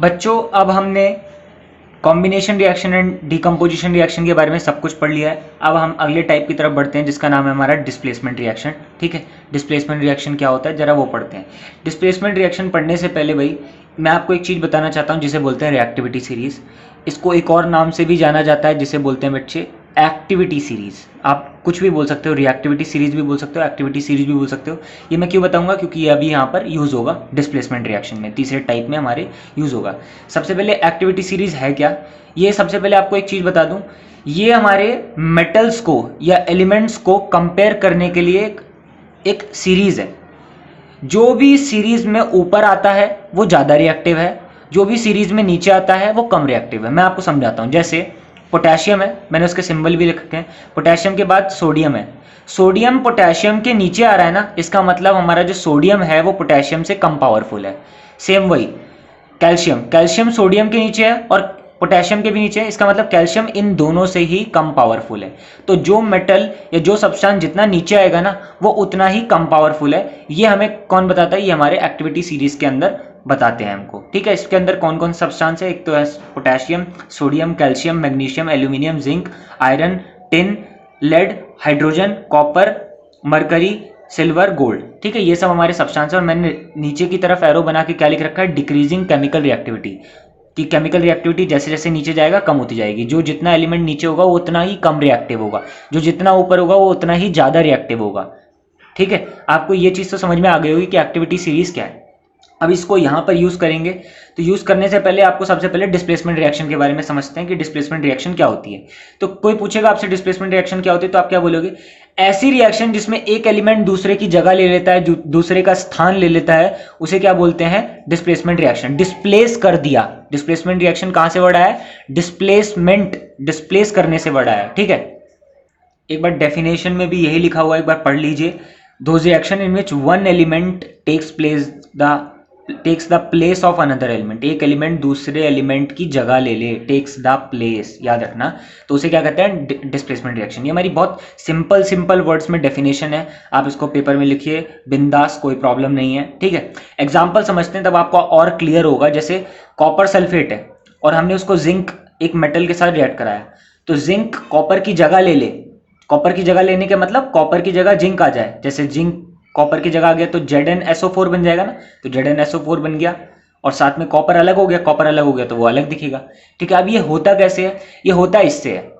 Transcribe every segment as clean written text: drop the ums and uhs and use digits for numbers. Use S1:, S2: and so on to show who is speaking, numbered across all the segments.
S1: बच्चों अब हमने combination reaction and decomposition reaction के बारे में सब कुछ पढ़ लिया है। अब हम अगले टाइप की तरफ बढ़ते हैं जिसका नाम है हमारा डिस्प्लेसमेंट रिएक्शन। ठीक है, डिस्प्लेसमेंट रिएक्शन क्या होता है जरा वो पढ़ते हैं। डिस्प्लेसमेंट रिएक्शन पढ़ने से पहले भाई मैं आपको एक चीज़ बताना चाहता हूँ जिसे बोलते हैं रिएक्टिविटी सीरीज। इसको एक और नाम से भी जाना जाता है जिसे बोलते हैं बच्चे एक्टिविटी सीरीज। आप कुछ भी बोल सकते हो, रिएक्टिविटी सीरीज भी बोल सकते हो, एक्टिविटी सीरीज भी बोल सकते हो। ये मैं क्यों बताऊंगा, क्योंकि ये अभी यहाँ पर यूज़ होगा डिस्प्लेसमेंट रिएक्शन में, तीसरे टाइप में हमारे यूज़ होगा। सबसे पहले एक्टिविटी सीरीज है क्या, ये सबसे पहले आपको एक चीज़ बता दूं, ये हमारे मेटल्स को या एलिमेंट्स को कंपेयर करने के लिए एक सीरीज है। जो भी सीरीज में ऊपर आता है वो ज़्यादा रिएक्टिव है, जो भी सीरीज में नीचे आता है वो कम रिएक्टिव है। मैं आपको समझाता हूँ। जैसे पोटेशियम है, मैंने उसके सिंबल भी लिख रखे हैं। पोटेशियम के बाद सोडियम है, सोडियम पोटेशियम के नीचे आ रहा है ना, इसका मतलब हमारा जो सोडियम है वो पोटेशियम से कम पावरफुल है। सेम वही कैल्शियम, कैल्शियम सोडियम के नीचे है और पोटेशियम के भी नीचे है, इसका मतलब कैल्शियम इन दोनों से ही कम पावरफुल है। तो जो मेटल या जो सब्सटेंस जितना नीचे आएगा ना वो उतना ही कम पावरफुल है। ये हमें कौन बताता है, ये हमारे एक्टिविटी सीरीज के अंदर बताते हैं हमको। ठीक है, इसके अंदर कौन कौन सब्सटेंस है, एक तो है potassium, sodium, calcium, magnesium, aluminium, zinc, iron, tin, lead, hydrogen, copper, mercury, silver, gold. ठीक है, ये सब हमारे सब्सटेंस है। और मैंने नीचे की तरफ एरो बना के क्या लिख रखा है, डिक्रीजिंग केमिकल रिएक्टिविटी, कि केमिकल रिएक्टिविटी जैसे जैसे नीचे जाएगा कम होती जाएगी। जो जितना एलिमेंट नीचे होगा वो उतना ही कम रिएक्टिव होगा, जो जितना ऊपर होगा वो उतना ही ज़्यादा रिएक्टिव होगा। ठीक है, आपको ये चीज़ तो समझ में आ गई होगी कि एक्टिविटी सीरीज क्या है। अब इसको यहाँ पर यूज़ करेंगे, तो यूज़ करने से पहले आपको सबसे पहले डिस्प्लेसमेंट रिएक्शन के बारे में समझते हैं कि डिस्प्लेसमेंट रिएक्शन क्या होती है। तो कोई पूछेगा आपसे डिस्प्लेसमेंट रिएक्शन क्या होती है, तो आप क्या बोलोगे, ऐसी रिएक्शन जिसमें एक एलिमेंट दूसरे की जगह ले लेता है, दूसरे का स्थान ले लेता है, उसे क्या बोलते हैं, डिस्प्लेसमेंट रिएक्शन। डिस्प्लेस कर दिया, डिस्प्लेसमेंट रिएक्शन कहाँ से वर्ड आया है, डिस्प्लेसमेंट, डिस्प्लेस करने से वर्ड आया है। ठीक है, एक बार डेफिनेशन में भी यही लिखा हुआ है, एक बार पढ़ लीजिए। Those reaction in which one element takes the place of another element, एक एलिमेंट दूसरे एलिमेंट की जगह ले ले, टेक्स द प्लेस, याद रखना, तो उसे क्या कहते हैं, डिस्प्लेसमेंट रिएक्शन। ये हमारी बहुत सिंपल वर्ड्स में डेफिनेशन है, आप इसको पेपर में लिखिए बिंदास, कोई प्रॉब्लम नहीं है। ठीक है, एग्जाम्पल समझते हैं तब आपको और क्लियर होगा। जैसे कॉपर सल्फेट है और हमने उसको जिंक एक मेटल के साथ रिएक्ट कराया, तो जिंक कॉपर की जगह ले ले, कॉपर की जगह लेने के मतलब कॉपर की जगह जिंक आ जाए। जैसे जिंक कॉपर की जगह आ गया तो ZnSO4 बन जाएगा ना, तो ZnSO4 बन गया और साथ में कॉपर अलग हो गया, कॉपर अलग हो गया तो वो अलग दिखेगा। ठीक है, अब ये होता कैसे है, ये होता इससे है।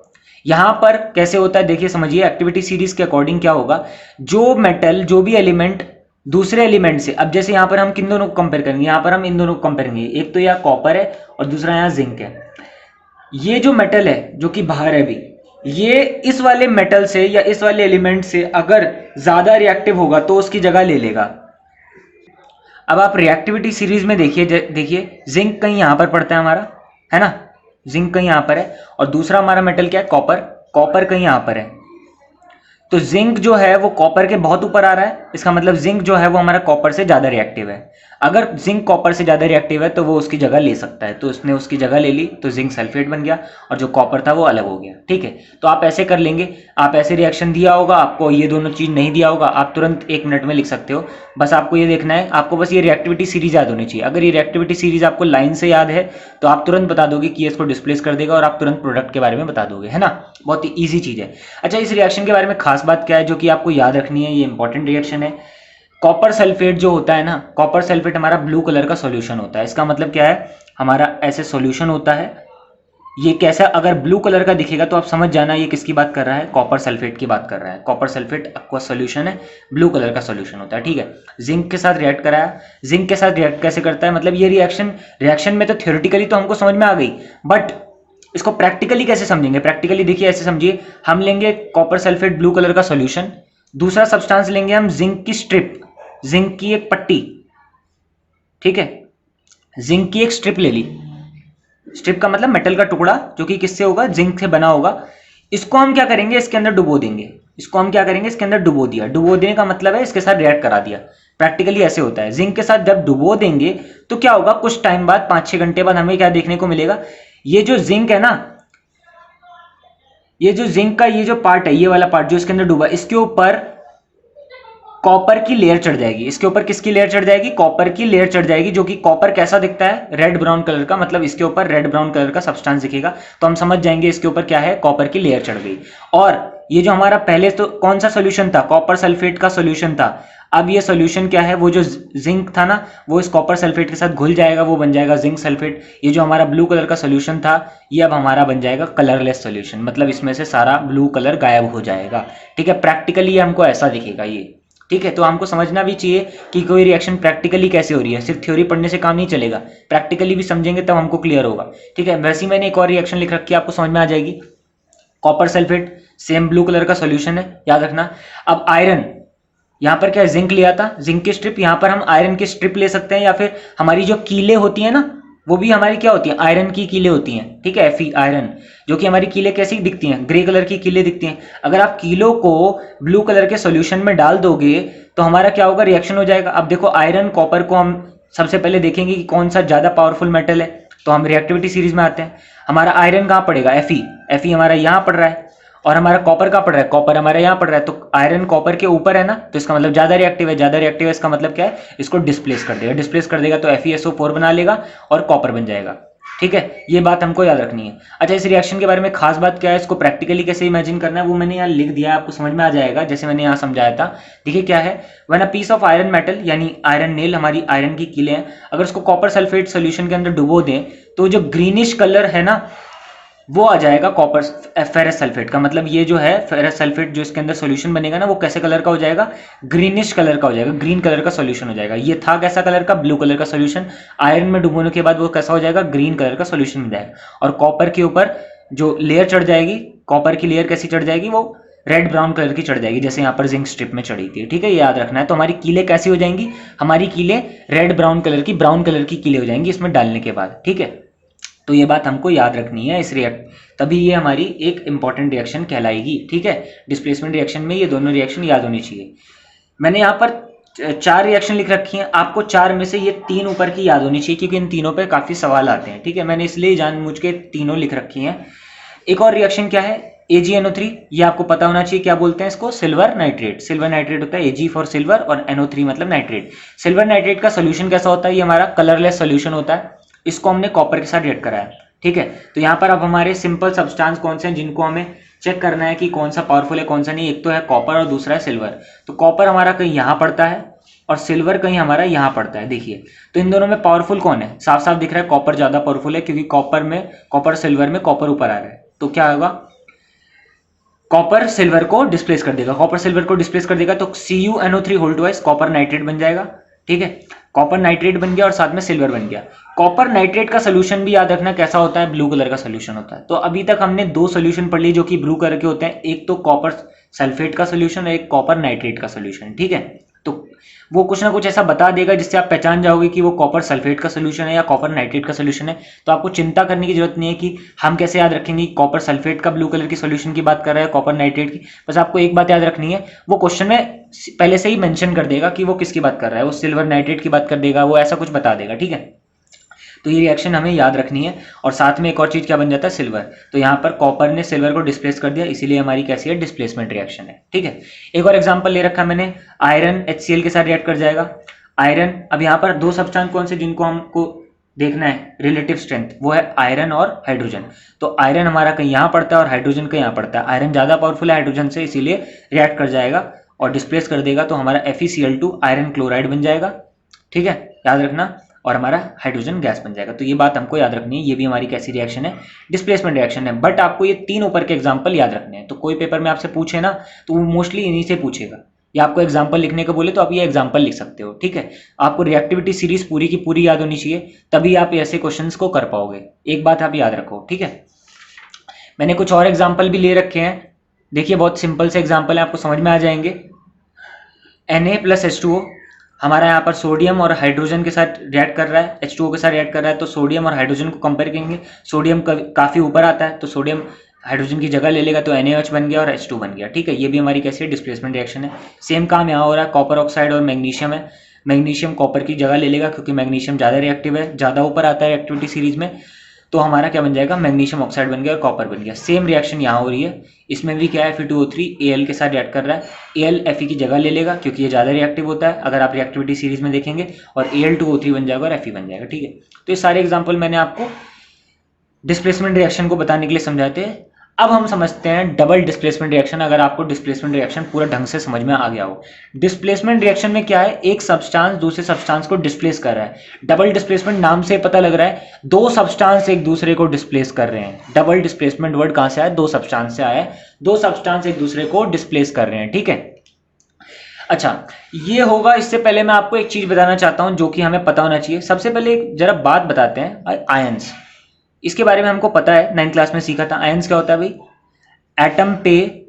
S1: यहाँ पर कैसे होता है देखिए, समझिए। एक्टिविटी सीरीज के अकॉर्डिंग क्या होगा, जो मेटल, जो भी एलिमेंट दूसरे एलिमेंट से, अब जैसे यहाँ पर हम किन दोनों को कंपेयर करेंगे, यहाँ पर हम इन दोनों को कंपेयर करेंगे, एक तो यहाँ कॉपर है और दूसरा यहाँ जिंक है। ये जो मेटल है जो कि बाहर है अभी, ये इस वाले मेटल से या इस वाले एलिमेंट से अगर ज्यादा रिएक्टिव होगा तो उसकी जगह ले लेगा। अब आप रिएक्टिविटी सीरीज में देखिए, देखिए जिंक कहीं यहां पर पड़ता है हमारा, है ना, जिंक कहीं यहां पर है और दूसरा हमारा मेटल क्या है, कॉपर, कॉपर कहीं यहां पर है। तो जिंक जो है वो कॉपर के बहुत ऊपर आ रहा है, इसका मतलब जिंक जो है वो हमारा कॉपर से ज्यादा रिएक्टिव है। अगर जिंक कॉपर से ज्यादा रिएक्टिव है तो वो उसकी जगह ले सकता है, तो उसने उसकी जगह ले ली तो जिंक सल्फेट बन गया और जो कॉपर था वो अलग हो गया। ठीक है, तो आप ऐसे कर लेंगे, आप ऐसे रिएक्शन दिया होगा आपको, ये दोनों चीज नहीं दिया होगा, आप तुरंत 1 मिनट में लिख सकते हो। बस आपको ये देखना है, आपको बस ये रिएक्टिविटी सीरीज याद होनी चाहिए। अगर ये रिएक्टिविटी सीरीज आपको लाइन से याद है तो आप तुरंत बता दोगे कि इसको डिस्प्लेस कर देगा और आप तुरंत प्रोडक्ट के बारे में बता दोगे, है ना, बहुत ही ईजी चीज है। अच्छा, इस रिएक्शन के बारे में खास बात क्या है जो कि आपको याद रखनी है, ये इंपॉर्टेंट रिएक्शन है। कॉपर सल्फेट जो होता है ना, कॉपर सल्फेट हमारा ब्लू कलर का सॉल्यूशन होता है। इसका मतलब क्या है, हमारा ऐसे सॉल्यूशन होता है, ये कैसा, अगर ब्लू कलर का दिखेगा तो आप समझ जाना ये किसकी बात कर रहा है, कॉपर सल्फेट की बात कर रहा है। कॉपर सल्फेट एक्वा सॉल्यूशन है, ब्लू कलर का सॉल्यूशन होता है। ठीक है, जिंक के साथ रिएक्ट कराया, जिंक के साथ रिएक्ट कैसे करता है, मतलब ये रिएक्शन में तो थ्योरेटिकली तो हमको समझ में आ गई, बट इसको प्रैक्टिकली कैसे समझेंगे। प्रैक्टिकली देखिए, ऐसे समझिए, हम लेंगे कॉपर सल्फेट ब्लू कलर का सॉल्यूशन, दूसरा सब्सटेंस लेंगे हम जिंक की स्ट्रिप, जिंक की एक पट्टी। ठीक है, जिंक की एक स्ट्रिप ले ली, स्ट्रिप का मतलब मेटल का टुकड़ा जो कि किससे होगा, जिंक से बना होगा। इसको हम क्या करेंगे, इसके अंदर डुबो देंगे, इसको हम क्या करेंगे, इसके अंदर डुबो दिया। डुबो देने का मतलब है इसके साथ रिएक्ट करा दिया। प्रैक्टिकली ऐसे होता है, जिंक के साथ जब डुबो देंगे तो क्या होगा, कुछ टाइम बाद 5-6 घंटे बाद हमें क्या देखने को मिलेगा, ये जो जिंक है ना, ये जो जिंक का ये जो पार्ट है, ये वाला पार्ट जो इसके अंदर डूबा, इसके ऊपर कॉपर की लेयर चढ़ जाएगी, इसके ऊपर किसकी लेयर चढ़ जाएगी, कॉपर की लेयर चढ़ जाएगी, जो कि कॉपर कैसा दिखता है, रेड ब्राउन कलर का, मतलब इसके ऊपर रेड ब्राउन कलर का सब्सटेंस दिखेगा, तो हम समझ जाएंगे इसके ऊपर क्या है, कॉपर की लेयर चढ़ गई। और ये जो हमारा पहले तो कौन सा सोल्यूशन था, कॉपर सल्फेट का सोल्यूशन था, अब ये सोल्यूशन क्या है, वो जो जिंक था ना वो इस कॉपर सल्फेट के साथ घुल जाएगा, वो बन जाएगा जिंक सल्फेट। ये जो हमारा ब्लू कलर का सोल्यूशन था ये अब हमारा बन जाएगा कलरलेस सोल्यूशन, मतलब इसमें से सारा ब्लू कलर गायब हो जाएगा। ठीक है, प्रैक्टिकली ये हमको ऐसा दिखेगा ये। ठीक है, तो हमको समझना भी चाहिए कि कोई रिएक्शन प्रैक्टिकली कैसे हो रही है, सिर्फ थ्योरी पढ़ने से काम नहीं चलेगा, प्रैक्टिकली भी समझेंगे तब हमको क्लियर होगा। ठीक है, वैसे ही मैंने एक और रिएक्शन लिख रखी है, आपको समझ में आ जाएगी। Copper sulphate same blue colour का सॉल्यूशन है, याद रखना। अब आयरन, यहाँ पर क्या जिंक लिया था, जिंक की स्ट्रिप, यहाँ पर हम आयरन की स्ट्रिप ले सकते हैं, या फिर हमारी जो कीले होती है ना वो भी हमारी क्या होती है, आयरन की कीले होती हैं। ठीक है, Fe आयरन, जो कि हमारी कीले कैसी दिखती हैं, ग्रे कलर की कीले दिखती हैं। अगर आप कीलों को ब्लू कलर के सॉल्यूशन में डाल दोगे तो हमारा क्या होगा, रिएक्शन हो जाएगा। अब देखो आयरन कॉपर को हम सबसे पहले देखेंगे कि कौन सा ज्यादा पावरफुल मेटल है, तो हम रिएक्टिविटी सीरीज में आते हैं। हमारा आयरन कहाँ पड़ेगा, Fe हमारा यहाँ पड़ रहा है, और हमारा कॉपर का पड़ रहा है, कॉपर हमारा यहाँ पड़ रहा है, तो आयरन कॉपर के ऊपर है ना, तो इसका मतलब ज्यादा रिएक्टिव है, ज्यादा रिएक्टिव है इसका मतलब क्या है, इसको डिस्प्लेस कर देगा, डिस्प्लेस कर देगा तो FeSO4 बना लेगा और कॉपर बन जाएगा। ठीक है, ये बात हमको याद रखनी है। अच्छा, इस रिएक्शन के बारे में खास बात क्या है, इसको प्रैक्टिकली कैसे इमेजिन करना है वो मैंने यहाँ लिख दिया है, आपको समझ में आ जाएगा जैसे मैंने यहाँ समझाया था। देखिए क्या है, when a piece of iron metal, यानी आयरन नेल, हमारी आयरन की कीले हैं, अगर उसको कॉपर सल्फेट सोल्यूशन के अंदर डुबो दें तो जो ग्रीनिश कलर है ना वो आ जाएगा कॉपर फेरस सल्फेट का। मतलब ये जो है फेरस सल्फेट जो इसके अंदर सॉल्यूशन बनेगा ना वो कैसे कलर का हो जाएगा, ग्रीनिश कलर का हो जाएगा, ग्रीन कलर का सॉल्यूशन हो जाएगा। ये था कैसा कलर का, ब्लू कलर का सॉल्यूशन, आयरन में डुबोने के बाद वो कैसा हो जाएगा, ग्रीन कलर का सॉल्यूशन बन जाएगा। और कॉपर के ऊपर जो लेयर चढ़ जाएगी, कॉपर की लेयर कैसी चढ़ जाएगी, वो रेड ब्राउन कलर की चढ़ जाएगी, जैसे यहाँ पर जिंक स्ट्रिप में चढ़ी थी। ठीक है, ये याद रखना है। तो हमारी कीले कैसी हो जाएंगी, हमारी कीले रेड ब्राउन कलर की, ब्राउन कलर की कीले हो जाएंगी इसमें डालने के बाद। ठीक है, तो ये बात हमको याद रखनी है इस तभी ये हमारी एक इंपॉर्टेंट रिएक्शन कहलाएगी। ठीक है, डिस्प्लेसमेंट रिएक्शन में ये दोनों रिएक्शन याद होनी चाहिए। मैंने यहाँ पर 4 रिएक्शन लिख रखी हैं, आपको 4 में से ये 3 ऊपर की याद होनी चाहिए, क्योंकि इन तीनों पे काफी सवाल आते हैं। ठीक है, मैंने इसलिए जानबूझ के तीनों लिख रखी हैं। एक और रिएक्शन क्या है, AgNO3, ये आपको पता होना चाहिए, क्या बोलते हैं इसको, सिल्वर नाइट्रेट। सिल्वर नाइट्रेट होता है, Ag फॉर सिल्वर और NO3 मतलब नाइट्रेट। सिल्वर नाइट्रेट का सोल्यूशन कैसा होता है, ये हमारा कलरलेस सोल्यूशन होता है, इसको हमने कॉपर के साथ रिएक्ट कराया। ठीक है, तो यहाँ पर अब हमारे सिंपल सब्सटेंस कौन से हैं जिनको हमें चेक करना है कि कौन सा पावरफुल है कौन सा नहीं। एक तो है कॉपर और दूसरा है सिल्वर। तो कॉपर हमारा कहीं यहाँ पड़ता है और सिल्वर कहीं हमारा यहाँ पड़ता है। देखिए, तो इन दोनों में पावरफुल कौन है, साफ साफ दिख रहा है कॉपर ज्यादा पावरफुल है, क्योंकि कॉपर सिल्वर में कॉपर ऊपर आ रहा है। तो क्या होगा, कॉपर सिल्वर को डिस्प्लेस कर देगा, कॉपर सिल्वर को डिस्प्लेस कर देगा, तो CuNO3 whole twice copper nitrate बन जाएगा। ठीक है, कॉपर नाइट्रेट बन गया और साथ में सिल्वर बन गया। कॉपर नाइट्रेट का सोल्यूशन भी याद रखना कैसा होता है, ब्लू कलर का सोल्यूशन होता है। तो अभी तक हमने 2 सोल्यूशन पढ़ लिए जो कि ब्लू कलर के होते हैं, एक तो कॉपर सल्फेट का सोल्यूशन और एक कॉपर नाइट्रेट का सोल्यूशन। ठीक है, तो वो कुछ ना कुछ ऐसा बता देगा जिससे आप पहचान जाओगे कि वो कॉपर सल्फेट का सोल्यूशन है या कॉपर नाइट्रेट का सोल्यूशन है। तो आपको चिंता करने की जरूरत नहीं है कि हम कैसे याद रखेंगे कॉपर सल्फेट का ब्लू कलर की सोल्यूशन की बात कर रहा है कॉपर नाइट्रेट की। बस आपको एक बात याद रखनी है, वो क्वेश्चन में पहले से ही मेंशन कर देगा कि वो किसकी बात कर रहा है, वो सिल्वर नाइट्रेट की बात कर देगा, वो ऐसा कुछ बता देगा। ठीक है, तो ये रिएक्शन हमें याद रखनी है। और साथ में एक और चीज क्या बन जाता है, सिल्वर। तो यहाँ पर कॉपर ने सिल्वर को डिस्प्लेस कर दिया, इसीलिए हमारी कैसी है, डिस्प्लेसमेंट रिएक्शन है। ठीक है, एक और एग्जांपल ले रखा है मैंने, आयरन HCl के साथ रिएक्ट कर जाएगा। आयरन, अब यहाँ पर 2 सब्सटेंस कौन से जिनको हमको देखना है रिलेटिव स्ट्रेंथ, वो है आयरन और हाइड्रोजन। तो आयरन हमारा कहीं यहाँ पड़ता है और हाइड्रोजन कहीं यहाँ पड़ता है। आयरन ज्यादा पावरफुल है हाइड्रोजन से, इसीलिए रिएक्ट कर जाएगा और डिस्प्लेस कर देगा, तो हमारा FeCl2 आयरन क्लोराइड बन जाएगा। ठीक है, याद रखना, और हमारा हाइड्रोजन गैस बन जाएगा। तो ये बात हमको याद रखनी है, ये भी हमारी कैसी रिएक्शन है, डिस्प्लेसमेंट रिएक्शन है। बट आपको ये 3 ऊपर के एग्जांपल याद रखने हैं। तो कोई पेपर में आपसे पूछे ना तो वो मोस्टली इन्हीं से पूछेगा, या आपको एग्जांपल लिखने को बोले तो आप ये एग्जांपल लिख सकते हो। ठीक है, आपको रिएक्टिविटी सीरीज पूरी की पूरी याद होनी चाहिए, तभी आप ऐसे क्वेश्चंस को कर पाओगे। एक बात आप याद रखो। ठीक है, मैंने कुछ और एग्जाम्पल भी ले रखे हैं। देखिए, बहुत सिंपल से एग्जाम्पल है, आपको समझ में आ जाएंगे। Na+H2O, हमारा यहाँ पर सोडियम और हाइड्रोजन के साथ रिएक्ट कर रहा है, H2O के साथ रिएक्ट कर रहा है, तो सोडियम और हाइड्रोजन को कंपेयर करेंगे। सोडियम काफी ऊपर आता है, तो सोडियम हाइड्रोजन की जगह ले लेगा, तो NaOH बन गया और H2 बन गया। ठीक है, ये भी हमारी कैसी है, डिस्प्लेसमेंट रिएक्शन है। सेम काम यहाँ हो रहा है, कॉपर ऑक्साइड और मैग्नीशियम है, मैग्नीशियम कॉपर की जगह ले लेगा, क्योंकि मैग्नीशियम ज्यादा रिएक्टिव है, ज्यादा ऊपर आता है एक्टिविटी सीरीज में। तो हमारा क्या बन जाएगा, मैग्नीशियम ऑक्साइड बन गया और कॉपर बन गया। सेम रिएक्शन यहाँ हो रही है, इसमें भी क्या है Fe2O3 Al के साथ रिएक्ट कर रहा है। Al Fe की जगह ले लेगा क्योंकि ये ज़्यादा रिएक्टिव होता है अगर आप रिएक्टिविटी सीरीज में देखेंगे, और Al2O3 बन जाएगा और Fe बन जाएगा। ठीक है, तो ये सारे एग्जाम्पल मैंने आपको डिस्प्लेसमेंट रिएक्शन को बताने के लिए समझाए थे। अब हम समझते हैं डबल डिस्प्लेसमेंट रिएक्शन, अगर आपको डिस्प्लेसमेंट रिएक्शन पूरा ढंग से समझ में आ गया हो। डिस्प्लेसमेंट रिएक्शन में क्या है, एक सब्सटेंस दूसरे सब्सटेंस को डिस्प्लेस कर रहा है। डबल डिस्प्लेसमेंट नाम से पता लग रहा है दो सब्सटेंस एक दूसरे को डिस्प्लेस कर रहे हैं। डबल डिस्प्लेसमेंट वर्ड कहां से आया, दो सब्सटेंस से आया है, दो सब्सटेंस एक दूसरे को डिस्प्लेस कर रहे हैं। ठीक है, अच्छा ये होगा। इससे पहले मैं आपको एक चीज बताना चाहता हूं जो कि हमें पता होना चाहिए। सबसे पहले एक जरा बात बताते हैं, आयंस, इसके बारे में हमको पता है, 9th क्लास में सीखा था। आयंस क्या होता है भाई, एटम पे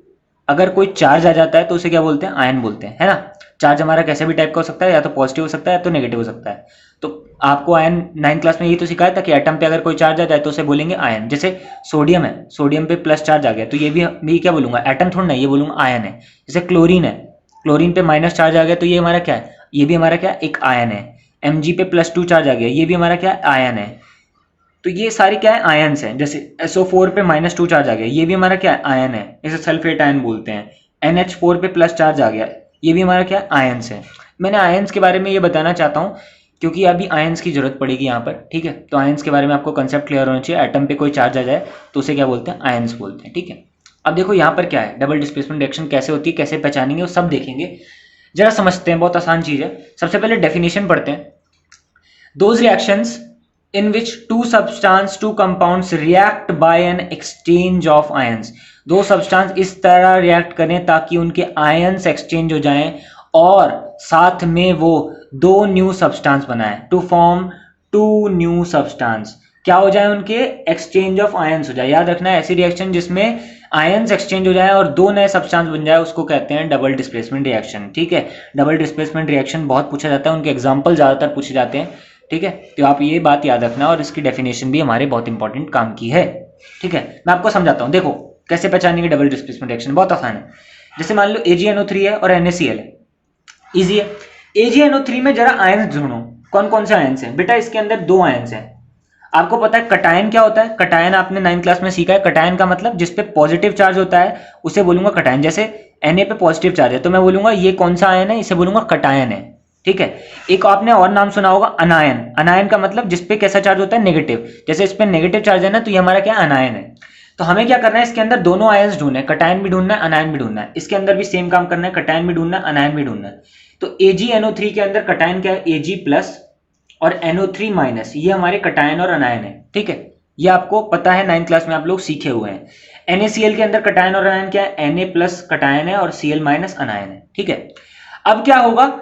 S1: अगर कोई चार्ज आ जाता है तो उसे क्या बोलते हैं, आयन बोलते हैं, है ना। चार्ज हमारा कैसे भी टाइप का हो सकता है, या तो पॉजिटिव हो सकता है या तो नेगेटिव हो सकता है। तो आपको आयन 9th क्लास में ये तो सिखाया था कि एटम पे अगर कोई चार्ज आ जाए तो उसे बोलेंगे आयन। जैसे सोडियम है, सोडियम पे प्लस चार्ज आ गया तो ये भी मैं क्या बोलूंगा, एटम थोड़ा ना, ये बोलूंगा आयन है। जैसे क्लोरीन है, क्लोरीन पे माइनस चार्ज आ गया तो ये हमारा क्या है, ये भी हमारा क्या, एक आयन है। Mg पे +2 चार्ज आ गया, ये भी हमारा क्या, आयन है। तो ये सारे क्या है, आयन्स हैं। जैसे SO4 पे -2 चार्ज आ गया, ये भी हमारा क्या है, आयन है, इसे सल्फेट आयन बोलते हैं। NH4 पे प्लस चार्ज आ गया, ये भी हमारा क्या, आयन्स है। मैंने आयन्स के बारे में ये बताना चाहता हूँ क्योंकि अभी आयन्स की जरूरत पड़ेगी यहाँ पर। ठीक है, तो आयन्स के बारे में आपको कंसेप्ट क्लियर होना चाहिए। एटम पे कोई चार्ज आ जाए तो उसे क्या बोलते हैं, आयन्स बोलते हैं। ठीक है, अब देखो यहाँ पर क्या है, डबल डिस्प्लेसमेंट रिएक्शन कैसे होती है, कैसे पहचानेंगे, वो सब देखेंगे। जरा समझते हैं, बहुत आसान चीज है। सबसे पहले डेफिनेशन पढ़ते हैं। Those reactions in which two substance, two compounds react by an exchange of ions। दो सब्सटेंस इस तरह रिएक्ट करें ताकि उनके आयन्स एक्सचेंज हो जाएं और साथ में वो दो न्यू सब्सटेंस बनाएं, to form two new substance. क्या हो जाए, उनके एक्सचेंज ऑफ आयन्स हो जाए। याद रखना है, ऐसी रिएक्शन जिसमें आयन्स एक्सचेंज हो जाए और दो नए सब्सटेंस बन जाए उसको कहते हैं डबल डिस्प्लेसमेंट रिएक्शन। ठीक है, डबल डिस्प्लेसमेंट रिएक्शन बहुत पूछा जाता है, उनके एग्जाम्पल ज्यादातर पूछे जाते हैं। ठीक है, तो आप ये बात याद रखना, और इसकी डेफिनेशन भी हमारे बहुत इंपॉर्टेंट काम की है। ठीक है, मैं आपको समझाता हूँ। देखो कैसे पहचानेंगे डबल डिस्प्लेसमेंट रिएक्शन, बहुत आसान है। जैसे मान लो AgNO3 है और NaCl है, इजी है। AgNO3 में जरा आयंस ढूंढो, कौन कौन से आयंस हैं। बेटा इसके अंदर दो आयंस हैं। आपको पता है कटायन क्या होता है, कटायन आपने 9th क्लास में सीखा है। कटायन का मतलब जिसपे पॉजिटिव चार्ज होता है उसे बोलूंगा कटायन। जैसे Na पे पॉजिटिव चार्ज है तो मैं बोलूंगा ये कौन सा आयन है, इसे बोलूंगा कटायन है। ठीक है, एक आपने और नाम सुना होगा अनायन। अनायन का मतलब जिसपे कैसा चार्ज होता है, नेगेटिव। जैसे इस पे नेगेटिव चार्ज है ना, तो ये हमारा क्या, अनायन है। तो हमें क्या करना है, इसके अंदर दोनों आयंस ढूंढना है, कटायन भी ढूंढना है, अनायन भी ढूंढना है। इसके अंदर भी सेम काम करना है, कटायन भी ढूंढना है, अनायन भी ढूंढना है। तो AgNO3 के अंदर कटायन क्या है, Ag+ और NO3-, ये हमारे कटायन और अनायन है। ठीक है, ये आपको पता है, 9th क्लास में आप लोग सीखे हुए हैं। NaCl के अंदर कटायन और अनायन क्या है, Na+ कटायन है और Cl- अनायन है। ठीक है, अब क्या होगा,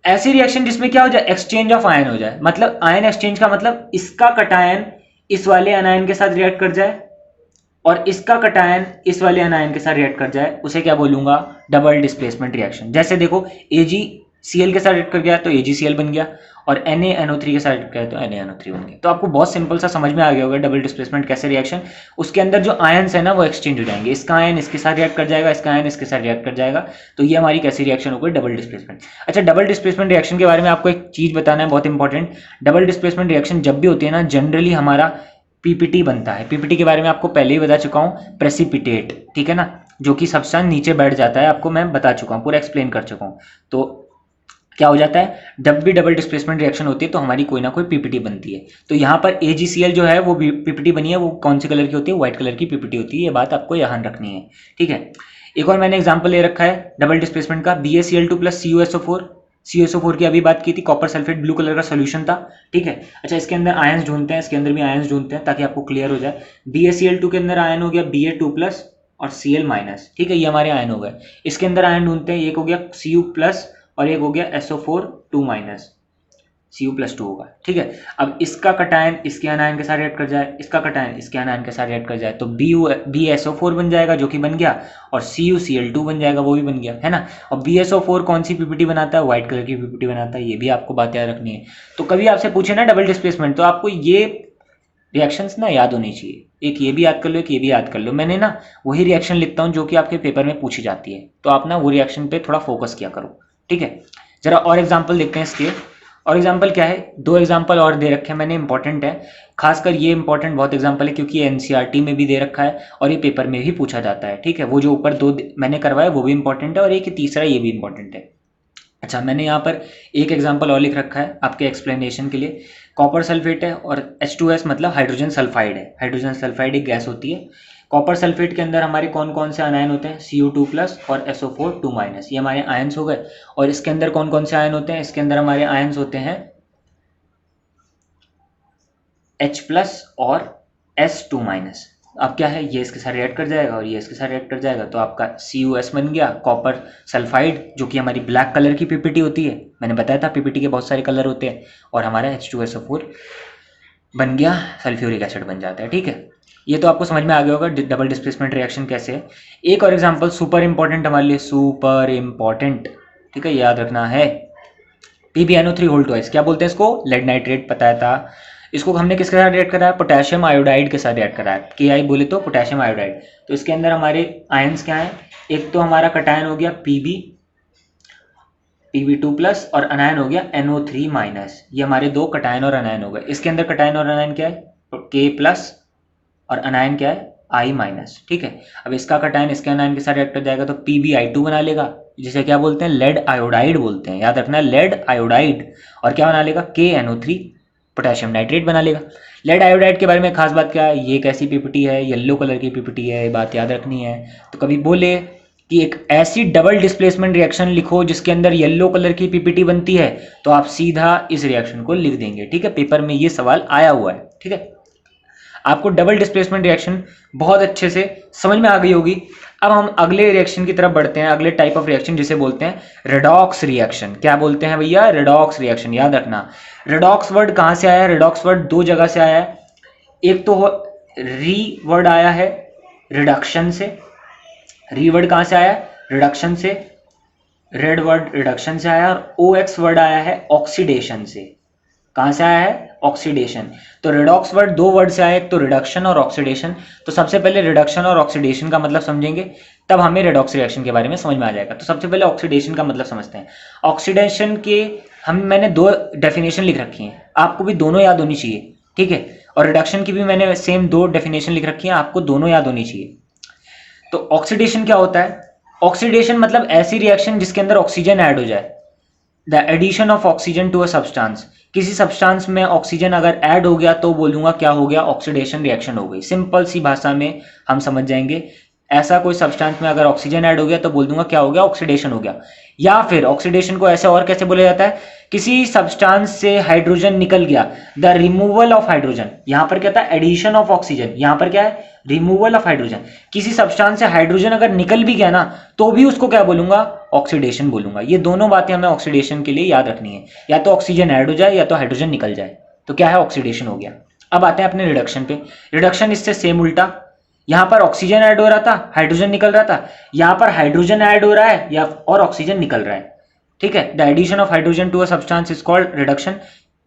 S1: ऐसी रिएक्शन जिसमें क्या हो जाए, एक्सचेंज ऑफ आयन हो जाए। मतलब आयन एक्सचेंज का मतलब इसका कटायन इस वाले अनायन के साथ रिएक्ट कर जाए और इसका कटायन इस वाले अनायन के साथ रिएक्ट कर जाए, उसे क्या बोलूंगा, डबल डिस्प्लेसमेंट रिएक्शन। जैसे देखो AgCl के साथ रिएक्ट कर गया तो AgCl बन गया, और NaNO3 के साथ रिएक्ट किया तो NaNO3 बन गया। तो आपको बहुत सिंपल सा समझ में आ गया होगा डबल डिस्प्लेसमेंट कैसे रिएक्शन। उसके अंदर जो आयन्स है ना वो एक्सचेंज हो जाएंगे, इसका आयन इसके साथ रिएक्ट कर जाएगा, इसका आयन इसके साथ रिएक्ट कर जाएगा। तो ये हमारी कैसी रिएक्शन होगी, डबल डिस्प्लेसमेंट। अच्छा, डबल डिस्प्लेसमेंट रिएक्शन के बारे में आपको एक चीज बताना है, बहुत इंपॉर्टेंट। डबल डिस्प्लेसमेंट रिएक्शन जब भी होती है ना, जनरली हमारा PPT बनता है। PPT के बारे में आपको पहले ही बता चुका हूँ, प्रेसिपिटेट। ठीक है ना, जो कि सब्सटेंस नीचे बैठ जाता है, आपको मैं बता चुका हूँ, पूरा एक्सप्लेन कर चुका हूँ। तो क्या हो जाता है, जब भी डबल डिस्प्लेसमेंट रिएक्शन होती है तो हमारी कोई ना कोई PPT बनती है। तो यहाँ पर AgCl जो है वो PPT बनी है, वो कौन सी कलर की होती है, व्हाइट कलर की PPT होती है। ये बात आपको ध्यान रखनी है। ठीक है, एक और मैंने एग्जाम्पल ले रखा है डबल डिस्प्लेसमेंट का, BaCl2 + CuSO4। CuSO4 की अभी बात की थी, कॉपर सल्फेट ब्लू कलर का सोल्यूशन था। ठीक है, अच्छा इसके अंदर आयंस ढूंढते हैं, इसके अंदर भी आयंस ढूंढते हैं ताकि आपको क्लियर हो जाए। BaCl2 के अंदर आयन हो गया Ba2+ और Cl-। ठीक है, ये हमारे आयन हो गए। इसके अंदर आयन ढूंढते हैं, एक हो गया Cu+ और एक हो गया SO4 2-, Cu+2 होगा। ठीक है, अब इसका कटायन इसके अनायन के साथ रिएक्ट कर जाए, इसका कटायन इसके अनायन के साथ रिएक्ट कर जाए तो BaSO4 बन जाएगा, जो कि बन गया, और CuCl2 बन जाएगा, वो भी बन गया, है ना। और BaSO4 कौन सी PPT बनाता है, व्हाइट कलर की PPT बनाता है। ये भी आपको बात याद रखनी है। तो कभी आपसे पूछे ना डबल डिस्प्लेसमेंट, तो आपको ये रिएक्शंस ना याद होनी चाहिए। एक ये भी याद कर लो, एक ये भी याद कर लो। मैंने ना वही रिएक्शन लिखता हूँ जो कि आपके पेपर में पूछी जाती है, तो आप ना वो रिएक्शन पे थोड़ा फोकस किया करो। ठीक है, जरा और एग्जांपल देखते हैं इसके। और एग्जाम्पल क्या है, 2 एग्जाम्पल और दे रखे हैं मैंने, इंपॉर्टेंट है, खासकर ये इंपॉर्टेंट बहुत एग्जाम्पल है क्योंकि ये एनसीईआरटी में भी दे रखा है और ये पेपर में भी पूछा जाता है। ठीक है, वो जो ऊपर 2 मैंने करवाया वो भी इंपॉर्टेंट है और एक तीसरा ये भी इंपॉर्टेंट है। अच्छा, मैंने यहाँ पर एक एग्जाम्पल और लिख रखा है आपके एक्सप्लेनेशन के लिए। कॉपर सल्फेट है और H2S मतलब हाइड्रोजन सल्फाइड है। हाइड्रोजन सल्फाइड एक गैस होती है। कॉपर सल्फेट के अंदर हमारे कौन कौन से आयन होते हैं, CO2+ और SO4 2-, ये हमारे आयन्स हो गए। और इसके अंदर कौन कौन से आयन होते हैं, इसके अंदर हमारे आयन्स होते हैं H+ और S2-। अब क्या है, ये इसके साथ रिएक्ट कर जाएगा और ये इसके साथ रिएक्ट कर जाएगा, तो आपका CuS बन गया कॉपर सल्फाइड, जो कि हमारी ब्लैक कलर की पीपीटी होती है। मैंने बताया था पीपीटी के बहुत सारे कलर होते हैं। और हमारा H2SO4 बन गया, सल्फ्यूरिक एसिड बन जाता है। ठीक है, ये तो आपको समझ में आ गया होगा डबल डिस्प्लेसमेंट रिएक्शन कैसे है। एक और एग्जाम्पल सुपर इंपॉर्टेंट हमारे लिए, सुपर इंपॉर्टेंट, ठीक है, याद रखना है। PbNO3 होल ट्वाइस, क्या बोलते हैं इसको, लेड नाइट्रेट, बताया था। इसको हमने किसके साथ रिएक्ट कराया, पोटेशियम आयोडाइड के साथ रिएक्ट कराया। Ki बोले तो पोटेशियम आयोडाइड। तो इसके अंदर हमारे आयंस क्या हैं, एक तो हमारा कटायन हो गया Pb2+ और अनायन हो गया NO3-। ये हमारे 2 कटायन और अनायन हो गए। इसके अंदर कटायन और अनायन क्या है, K+ और अनायन क्या है, I-। ठीक है, अब इसका कटायन इसके अनायन के साथ रिएक्ट कर जाएगा तो PbI2 बना लेगा, जिसे क्या बोलते हैं, लेड आयोडाइड बोलते हैं, याद रखना है, लेड आयोडाइड। और क्या बना लेगा, KNO3 पोटेशियम नाइट्रेट बना लेगा। लेड आयोडाइड के बारे में खास बात क्या है, ये कैसी पीपीटी है, येलो कलर की पीपीटी है, ये बात याद रखनी है। तो कभी बोले कि एक ऐसी डबल डिस्प्लेसमेंट रिएक्शन लिखो जिसके अंदर येलो कलर की पीपीटी बनती है, तो आप सीधा इस रिएक्शन को लिख देंगे। ठीक है, पेपर में ये सवाल आया हुआ है। ठीक है, आपको डबल डिस्प्लेसमेंट रिएक्शन बहुत अच्छे से समझ में आ गई होगी। अब हम अगले रिएक्शन की तरफ बढ़ते हैं, अगले टाइप ऑफ रिएक्शन जिसे बोलते हैं रेडॉक्स रिएक्शन। क्या बोलते हैं भैया, रेडॉक्स रिएक्शन, याद रखना। रेडॉक्स वर्ड कहाँ से आया है, रेडॉक्स वर्ड 2 जगह से आया है। एक तो री वर्ड आया है रिडक्शन से, री वर्ड कहाँ से आया, रिडक्शन से। रेड वर्ड रिडक्शन से आया और OX वर्ड आया है ऑक्सीडेशन से। कहाँ से आया है, ऑक्सीडेशन। तो रेडॉक्स वर्ड 2 वर्ड से आया, एक तो रिडक्शन और ऑक्सीडेशन। तो सबसे पहले रिडक्शन और ऑक्सीडेशन का मतलब समझेंगे, तब हमें रेडॉक्स रिएक्शन के बारे में समझ में आ जाएगा। तो सबसे पहले ऑक्सीडेशन का मतलब समझते हैं। ऑक्सीडेशन के मैंने 2 डेफिनेशन लिख रखी हैं, आपको भी दोनों याद होनी चाहिए। ठीक है, और रिडक्शन की भी मैंने सेम 2 डेफिनेशन लिख रखी हैं, आपको दोनों याद होनी चाहिए। तो ऑक्सीडेशन क्या होता है, ऑक्सीडेशन मतलब ऐसी रिएक्शन जिसके अंदर ऑक्सीजन ऐड हो जाए, the addition of oxygen to a substance. किसी सब्सटेंस में ऑक्सीजन अगर ऐड हो गया तो बोलूंगा क्या हो गया, ऑक्सीडेशन रिएक्शन हो गई। सिंपल सी भाषा में हम समझ जाएंगे, ऐसा कोई सब्सटेंस में अगर ऑक्सीजन ऐड हो गया तो बोल दूंगा क्या हो गया, ऑक्सीडेशन हो गया। या फिर ऑक्सीडेशन को ऐसे और कैसे बोला जाता है, किसी सब्सटेंस से हाइड्रोजन निकल गया, द रिमूवल ऑफ हाइड्रोजन। यहां पर क्या था, एडिशन ऑफ ऑक्सीजन, यहां पर क्या है, रिमूवल ऑफ हाइड्रोजन। किसी सब्सटेंस से हाइड्रोजन अगर निकल भी गया ना, तो भी उसको क्या बोलूंगा, ऑक्सीडेशन बोलूंगा। ये दोनों बातें हमें ऑक्सीडेशन के लिए याद रखनी है, या तो ऑक्सीजन ऐड हो जाए या तो हाइड्रोजन निकल जाए, तो क्या है, ऑक्सीडेशन हो गया। अब आते हैं अपने रिडक्शन पे। रिडक्शन इससे सेम उल्टा, यहां पर ऑक्सीजन ऐड हो रहा था, हाइड्रोजन निकल रहा था, यहां पर हाइड्रोजन ऐड हो रहा है या और ऑक्सीजन निकल रहा है। ठीक है, the addition of hydrogen to a substance is called reduction.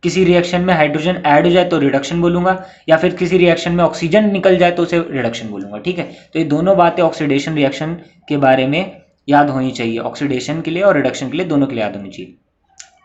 S1: किसी रिएक्शन में हाइड्रोजन ऐड हो जाए तो रिडक्शन बोलूंगा, या फिर किसी रिएक्शन में ऑक्सीजन निकल जाए तो उसे रिडक्शन बोलूंगा। ठीक है, तो ये दोनों बातें ऑक्सीडेशन रिएक्शन के बारे में याद होनी चाहिए, ऑक्सीडेशन के लिए और रिडक्शन के लिए, दोनों के लिए याद होनी चाहिए।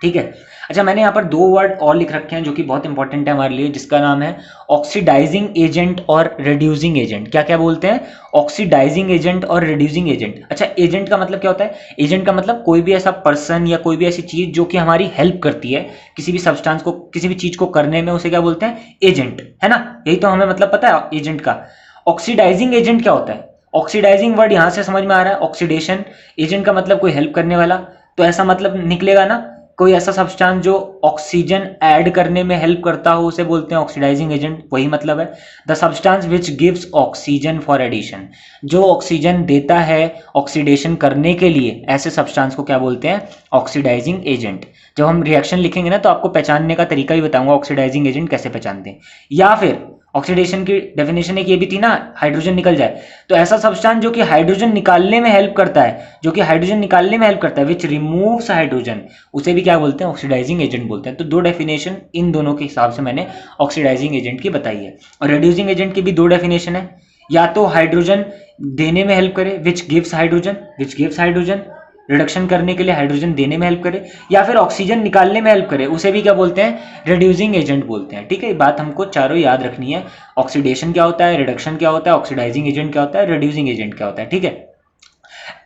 S1: ठीक है, अच्छा, मैंने यहाँ पर 2 वर्ड और लिख रखे हैं जो कि बहुत इंपॉर्टेंट है हमारे लिए, जिसका नाम है ऑक्सीडाइजिंग एजेंट और रिड्यूसिंग एजेंट। क्या क्या बोलते हैं, ऑक्सीडाइजिंग एजेंट और रिड्यूसिंग एजेंट। अच्छा, एजेंट का मतलब क्या होता है, एजेंट का मतलब कोई भी ऐसा पर्सन या कोई भी ऐसी चीज जो कि हमारी हेल्प करती है किसी भी सब्सटेंस को, किसी भी चीज को करने में, उसे क्या बोलते हैं, एजेंट, है ना। यही तो हमें मतलब पता है एजेंट का। ऑक्सीडाइजिंग एजेंट क्या होता है, ऑक्सीडाइजिंग वर्ड यहां से समझ में आ रहा है, ऑक्सीडेशन, एजेंट का मतलब कोई हेल्प करने वाला, तो ऐसा मतलब निकलेगा ना, कोई ऐसा सब्सटेंस जो ऑक्सीजन ऐड करने में हेल्प करता हो उसे बोलते हैं ऑक्सीडाइजिंग एजेंट, वही मतलब है। The substance which gives oxygen for addition, जो ऑक्सीजन देता है ऑक्सीडेशन करने के लिए, ऐसे सब्सटेंस को क्या बोलते हैं, ऑक्सीडाइजिंग एजेंट। जब हम रिएक्शन लिखेंगे ना तो आपको पहचानने का तरीका भी बताऊंगा, ऑक्सीडाइजिंग एजेंट कैसे पहचानते हैं। या फिर ऑक्सीडेशन की डेफिनेशन एक ये भी थी ना, हाइड्रोजन निकल जाए, तो ऐसा सब्सटेंस जो कि हाइड्रोजन निकालने में हेल्प करता है, जो कि हाइड्रोजन निकालने में हेल्प करता है, विच रिमूव्स हाइड्रोजन, उसे भी क्या बोलते हैं, ऑक्सीडाइजिंग एजेंट बोलते हैं। तो 2 डेफिनेशन इन दोनों के हिसाब से मैंने ऑक्सीडाइजिंग एजेंट की बताई है। और रिड्यूसिंग एजेंट की भी 2 डेफिनेशन है, या तो हाइड्रोजन देने में हेल्प करे, which gives hydrogen, which gives hydrogen, reduction करने के लिए हाइड्रोजन देने में हेल्प करे, या फिर ऑक्सीजन निकालने में हेल्प करे, उसे भी क्या बोलते हैं, रिड्यूसिंग एजेंट बोलते हैं। ठीक है, ये बात हमको चारों याद रखनी है। ऑक्सीडेशन क्या होता है, रिडक्शन क्या होता है, ऑक्सीडाइजिंग एजेंट क्या होता है, रिड्यूसिंग एजेंट क्या होता है। ठीक है,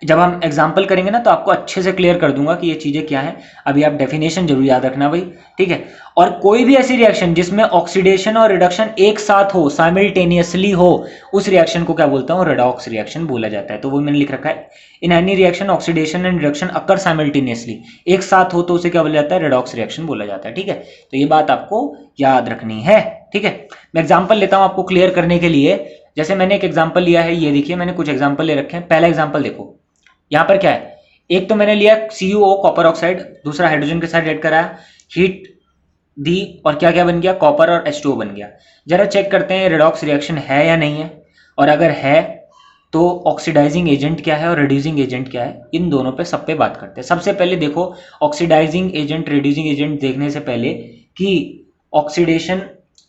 S1: जब हम एग्जाम्पल करेंगे ना तो आपको अच्छे से क्लियर कर दूंगा कि ये चीजें क्या हैं। अभी आप डेफिनेशन जरूर याद रखना भाई। ठीक है, और कोई भी ऐसी रिएक्शन जिसमें ऑक्सीडेशन और रिडक्शन एक साथ हो, साइमल्टेनियसली हो, उस रिएक्शन को क्या बोलता हूँ, रेडॉक्स रिएक्शन बोला जाता है। तो वो मैंने लिख रखा है, in any reaction oxidation and reduction occur simultaneously, एक साथ हो तो उसे क्या बोला जाता है, रेडॉक्स रिएक्शन बोला जाता है। ठीक है, तो ये बात आपको याद रखनी है। ठीक है, मैं एग्जाम्पल लेता हूँ आपको क्लियर करने के लिए। जैसे मैंने एक एग्जाम्पल लिया है, ये देखिए मैंने कुछ एग्जाम्पल ले रखे हैं। पहला एग्जाम्पल देखो, यहाँ पर क्या है, एक तो मैंने लिया CuO कॉपर ऑक्साइड, दूसरा हाइड्रोजन के साथ रेड कराया, हीट दी और क्या क्या बन गया, कॉपर और H2O बन गया। जरा चेक करते हैं रेडॉक्स रिएक्शन है या नहीं है, और अगर है तो ऑक्सीडाइजिंग एजेंट क्या है और रिड्यूसिंग एजेंट क्या है, इन दोनों पे सब पे बात करते हैं। सबसे पहले देखो ऑक्सीडाइजिंग एजेंट रिड्यूसिंग एजेंट देखने से पहले कि ऑक्सीडेशन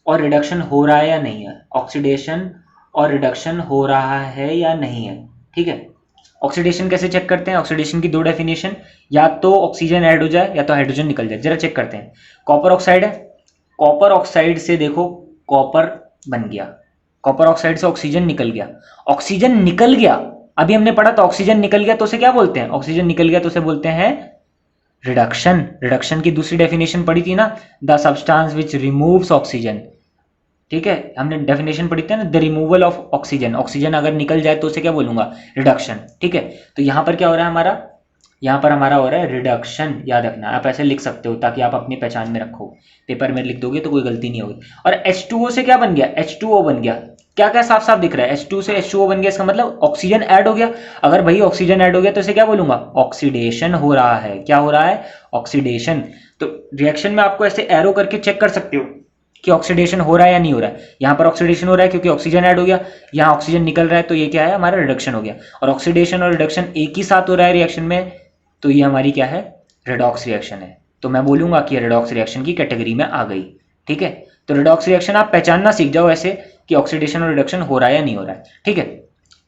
S1: और रिडक्शन हो रहा है या नहीं है, ऑक्सीडेशन और रिडक्शन हो रहा है या नहीं है। ठीक है, ऑक्सीडेशन कैसे चेक करते हैं, ऑक्सीडेशन की दो डेफिनेशन, या तो ऑक्सीजन ऐड हो जाए या तो हाइड्रोजन निकल जाए। जरा चेक करते हैं, कॉपर ऑक्साइड है, कॉपर ऑक्साइड से देखो कॉपर बन गया, कॉपर ऑक्साइड से ऑक्सीजन निकल गया, ऑक्सीजन निकल गया, अभी हमने पढ़ा था ऑक्सीजन निकल गया तो उसे क्या बोलते हैं, ऑक्सीजन निकल गया तो उसे बोलते हैं रिडक्शन। रिडक्शन की दूसरी डेफिनेशन पढ़ी थी ना, the substance which removes oxygen. ठीक है, हमने डेफिनेशन पढ़ी थी ना, the removal of oxygen, oxygen अगर निकल जाए तो उसे क्या बोलूंगा, रिडक्शन। ठीक है, तो यहां पर क्या हो रहा है हमारा, यहाँ पर हमारा हो रहा है रिडक्शन। याद रखना, आप ऐसे लिख सकते हो ताकि आप अपनी पहचान में रखो, पेपर में लिख दोगे तो कोई गलती नहीं होगी। और H2O से क्या बन गया, H2O बन गया, क्या क्या साफ साफ दिख रहा है, H2 से H2O बन गया, इसका मतलब ऑक्सीजन ऐड हो गया। अगर भाई ऑक्सीजन ऐड हो गया तो इसे क्या बोलूंगा, ऑक्सीडेशन हो रहा है। क्या हो रहा है, ऑक्सीडेशन। तो रिएक्शन में आपको ऐसे एरो करके चेक कर सकते हो कि ऑक्सीडेशन हो रहा है या नहीं हो रहा है। यहाँ पर ऑक्सीडेशन हो रहा है क्योंकि ऑक्सीजन ऐड हो गया, यहाँ ऑक्सीजन निकल रहा है तो ये क्या है, हमारा रिडक्शन हो गया। और ऑक्सीडेशन और रिडक्शन एक ही साथ हो रहा है रिएक्शन में, तो ये हमारी क्या है, रेडॉक्स रिएक्शन है। तो मैं बोलूंगा कि रेडॉक्स रिएक्शन की कैटेगरी में आ गई। ठीक है, तो रेडॉक्स रिएक्शन आप पहचानना सीख जाओ ऐसे कि ऑक्सीडेशन और रिडक्शन हो रहा है या नहीं हो रहा है। ठीक है,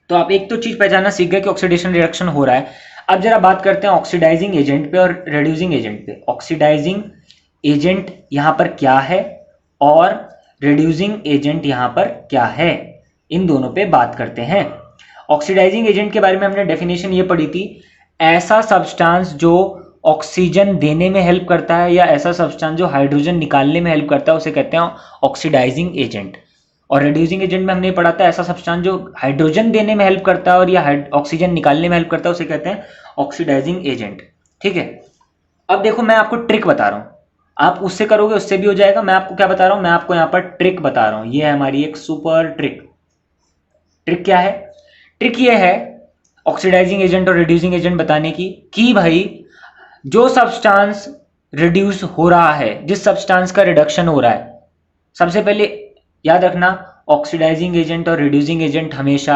S1: तो आप एक तो चीज पहचानना सीख गए कि ऑक्सीडेशन रिडक्शन हो रहा है। अब जरा बात करते हैं ऑक्सीडाइजिंग एजेंट पे और रिड्यूसिंग एजेंट पे। ऑक्सीडाइजिंग एजेंट यहाँ पर क्या है और रिड्यूसिंग एजेंट यहाँ पर क्या है, इन दोनों पे बात करते हैं। ऑक्सीडाइजिंग एजेंट के बारे में हमने डेफिनेशन ये पढ़ी थी, ऐसा सब्सटेंस जो ऑक्सीजन देने में हेल्प करता है या ऐसा सब्सटेंस जो हाइड्रोजन निकालने में हेल्प करता है उसे कहते हैं ऑक्सीडाइजिंग एजेंट। और रिड्यूसिंग एजेंट में हमने पढ़ा था ऐसा सब्सटेंस जो हाइड्रोजन देने में हेल्प करता है और या ऑक्सीजन निकालने में हेल्प करता है उसे कहते हैं ऑक्सीडाइजिंग एजेंट। ठीक है, अब देखो मैं आपको ट्रिक बता रहा हूँ, आप उससे करोगे उससे भी हो जाएगा। मैं आपको क्या बता रहा हूँ, मैं आपको यहाँ पर ट्रिक बता रहा हूँ, ये है हमारी एक सुपर ट्रिक। ट्रिक क्या है, ट्रिक ये है ऑक्सीडाइजिंग एजेंट और रिड्यूसिंग एजेंट बताने की कि भाई जो सब्सटेंस रिड्यूस हो रहा है, जिस सब्सटेंस का रिडक्शन हो रहा है, सबसे पहले याद रखना ऑक्सीडाइजिंग एजेंट और रिड्यूसिंग एजेंट हमेशा